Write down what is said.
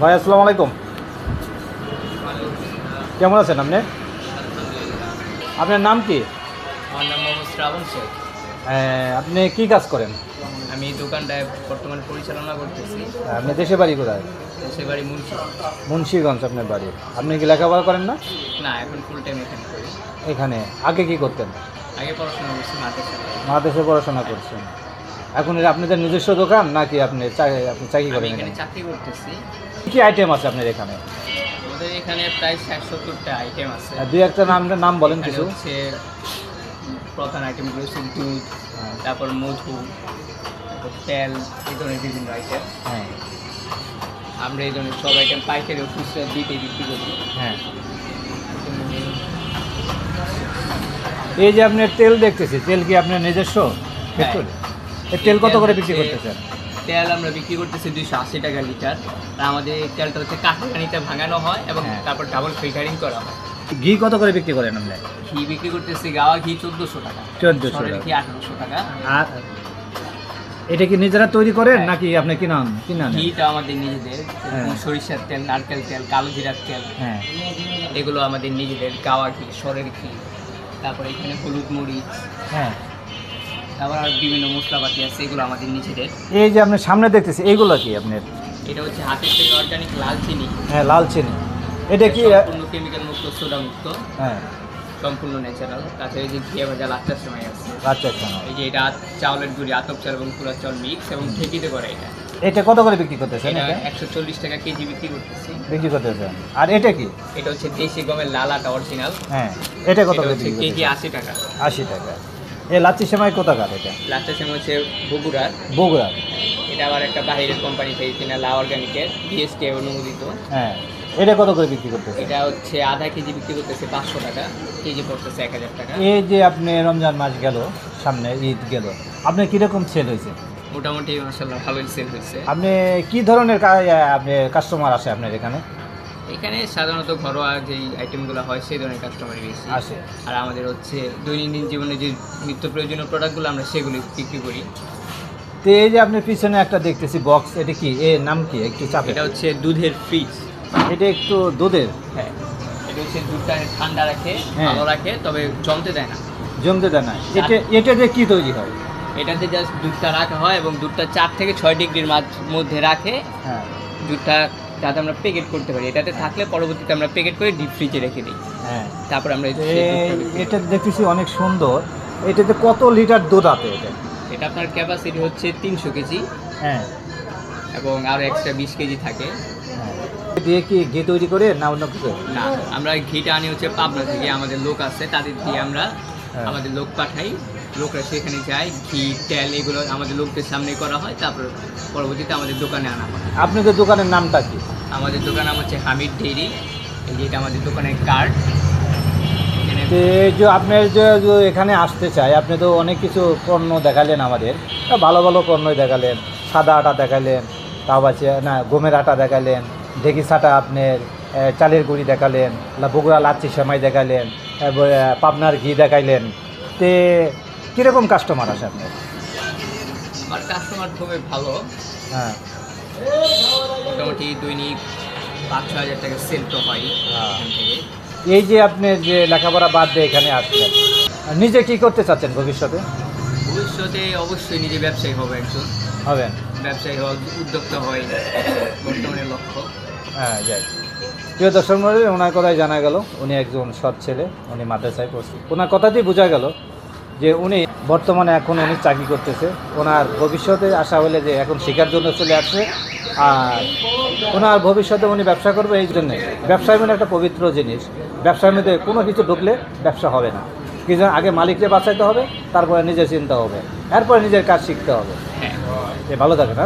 ভাই আসসালামু আলাইকুম। কেমন আছেন আপনি? আপনার নাম কি? আমার নাম মোহাম্মদ শ্রাবণ শেখ। আপনি কি কাজ করেন? আমি এই দোকানটায় বর্তমানে পরিচালনা করতেছি। আপনি দেশে বাড়ি কোথায়? সে বাড়ি মুন্সি। মুন্সিগঞ্জ আপনার বাড়ি। আপনি কি লেখাপড়া করেন না? না, এখন ফুল টাইম এখানে করি। এখানে আগে কি করতেন? আগে পড়াশোনা করছি মাদ্রাসায়। দেশে পড়াশোনা করছেন। এখন এটা আপনাদের নিজস্ব দোকান নাকি আপনি চাকরি আমি করেন? এখানে এখানে চাকরি করতেছি। কী আইটেম আছে আপনার এখানে? আমাদের এখানে প্রায় 60-70টা আইটেম আছে। দুই একটা নাম বলেন এখানে কিছু। হচ্ছে প্রধান আইটেমগুলো হচ্ছে দুধ, তারপর মধু, তারপর তেল, এই ধরনের বিভিন্ন আইটেম। হ্যাঁ আমরা এই ধরনের সব আইটেম পাইকারি ও খুচরা দিতে বিক্রি করি। হ্যাঁ। এই যে আপনার তেল দেখতেছি, তেল কি আপনার নিজস্ব? হ্যাঁ। এই তেল কত করে বিক্রি করতেছেন? তেল আমরা বিক্রি করতেছি 280 টাকা লিটার। আর আমাদের এই তেলটা হচ্ছে কাঠের ভাঙানো হয় এবং তারপর ডাবল ফিল্টারিং করা হয়। ঘি কত করে বিক্রি করেন আপনি? ঘি বিক্রি করতেছি গাওয়া ঘি 1400 টাকা, 1400 সরের টাকা। ঘি 1800 টাকা। আর এটা কি নিজেরা তৈরি করেন হ্যাঁ। নাকি আপনি কিনান? ঘিটা আমাদের নিজেদের, হ্যাঁ। সরিষার তেল, নারকেল তেল, কালো জিরার তেল, হ্যাঁ এগুলো আমাদের নিজেদের। গাওয়া ঘি, সরের ঘি, তারপর এখানে হলুদ মরিচ, হ্যাঁ। তারপর আর বিভিন্ন মশলাপাতি আছে, এগুলো আমাদের নিজেদের। এই যে আপনার সামনে দেখতেছি এইগুলো কি আপনার? এটা হচ্ছে হাতের থেকে অর্গানিক লাল চিনি। হ্যাঁ, লাল চিনি। এটা কি? সম্পূর্ণ কেমিক্যাল মুক্ত, সোডা মুক্ত, হ্যাঁ, সম্পূর্ণ ন্যাচারাল। তাছাড়া এই যে ঘিয়া ভাজা লাচ্চার সময় আছে। আচ্ছা আচ্ছা। এই যে এটা চাউলের গুঁড়ি, আতপ চাল এবং পুরা চাল মিক্স এবং ঠেকিতে করে। এটা কত করে বিক্রি করতেছেন? এটা এটা 140 টাকা কেজি বিক্রি করতেছি। বিক্রি করতেছেন। আর এটা কি? এটা হচ্ছে দেশি গমের লাল আটা অরিজিনাল। হ্যাঁ, এটা কত করে হচ্ছে বিক্রি কেজি করতেছেন? 80 টাকা। 80 টাকা। এই লাচ্ছি সেমাই কোথাকার এটা? লাচ্চার সময় হচ্ছে বগুড়ার। বগুড়া। এটা আবার একটা বাইরের কোম্পানি থেকে কিনা, লা অর্গানিকের, বিএসটি অনুমোদিত। হ্যাঁ, এটা কত করে বিক্রি করতেছেন? এটা হচ্ছে আধা কেজি বিক্রি করতেছে 500 টাকা, কেজি পড়তেছে 1000 টাকা। এই যে আপনি রমজান মাস গেল, সামনে ঈদ গেল, আপনার কীরকম সেল হয়েছে? মোটামুটি মাশাআল্লাহ ভালোই সেল হয়েছে। আপনি কি ধরনের আপনি কাস্টমার আসে আপনার এখানে? এখানে সাধারণত ঘরোয়া যেই আইটেমগুলো হয় সেই ধরনের কাস্টমারই বেশি আসে। আর আমাদের হচ্ছে দৈনন্দিন জীবনে যে নিত্য প্রয়োজনীয় প্রোডাক্টগুলো আমরা সেগুলি বিক্রি করি। তো এই যে আপনার পিছনে একটা দেখতেছি বক্স, এটা কি? এর নাম কি? একটু চাপে। এটা হচ্ছে দুধের ফ্রিজ। এটা একটু দুধের? হ্যাঁ, এটা হচ্ছে দুধটা ঠান্ডা রাখে, হ্যাঁ। ভালো রাখে, তবে জমতে দেয় না। জমতে দেয় না। এটা দিয়ে কি তৈরি হয়? এটাতে জাস্ট দুধটা রাখা হয় এবং দুধটা 4 থেকে 6 ডিগ্রির মধ্যে রাখে হ্যাঁ দুধটা, যাতে আমরা প্যাকেট করতে পারি। এটাতে থাকলে পরবর্তীতে আমরা প্যাকেট করে ডিপ ফ্রিজে রেখে দিই। হ্যাঁ। তারপর আমরা এটা দেখতেছি অনেক সুন্দর। এটাতে কত লিটার দুধ আছে এটা? এটা আপনার ক্যাপাসিটি হচ্ছে 300 কেজি হ্যাঁ এবং আরও এক্সট্রা 20 কেজি থাকে। হ্যাঁ। দিয়ে কি ঘি তৈরি করে না অন্য কিছু? না, আমরা ঘিটা আনি হচ্ছে পাবনা থেকে, আমাদের লোক আছে, তাদের দিয়ে আমরা হ্যাঁ। আমাদের লোক পাঠাই। লোকরা সেখানে যায়, ঘি তেল এগুলো আমাদের লোকদের সামনে করা হয়, তারপর পরবর্তীতে আমাদের দোকানে আনা হয়। আপনাদের দোকানের নামটা কি? আমাদের দোকান নাম হচ্ছে হামিদ ডেইরি। এই যে এটা আমাদের দোকানের কার্ড। এখানে তো এই যে আপনার যে এখানে আসতে চায়, আপনি তো অনেক কিছু পণ্য দেখালেন আমাদের, ভালো ভালো পণ্যই দেখালেন। সাদা আটা দেখালেন, তাও আছে না, গমের আটা দেখালেন, ঢেকি ছাটা আপনার, চালের গুঁড়ি দেখালেন, বগুড়া লাচ্ছি সেমাই দেখালেন, পাবনার ঘি দেখাইলেন। তে কীরকম কাস্টমার আসে আপনার? আমার কাস্টমার খুবই ভালো। হ্যাঁ। মোটামুটি দৈনিক 5-6 হাজার টাকা সেল তো হয় এখান থেকে। এই যে আপনি যে লেখাপড়া বাদ দিয়ে এখানে আসলেন, নিজে কি করতে চাচ্ছেন ভবিষ্যতে? ভবিষ্যতে অবশ্যই নিজে ব্যবসায়ী হবে, একজন হবেন? ব্যবসায়ী হওয়া, উদ্যোক্তা হয় বর্তমানে লক্ষ্য। হ্যাঁ, যাই। প্রিয় দর্শক মণ্ডলী, ওনার কথাই জানা গেল উনি একজন সৎ ছেলে, উনি মাদ্রাসায় পড়ছে। ওনার কথাতেই বোঝা গেল যে উনি বর্তমানে এখন উনি চাকরি করতেছে। ওনার ভবিষ্যতে আশা হলে যে এখন শেখার জন্য চলে আসছে, আর ওনার ভবিষ্যতে উনি ব্যবসা করবে। এই জন্যে ব্যবসায় মানে একটা পবিত্র জিনিস। ব্যবসার মধ্যে কোনো কিছু ঢুকলে ব্যবসা হবে না। কিছু আগে মালিককে বাঁচাইতে হবে, তারপরে নিজের চিন্তা হবে, এরপরে নিজের কাজ শিখতে হবে। হ্যাঁ। ভালো থাকে না?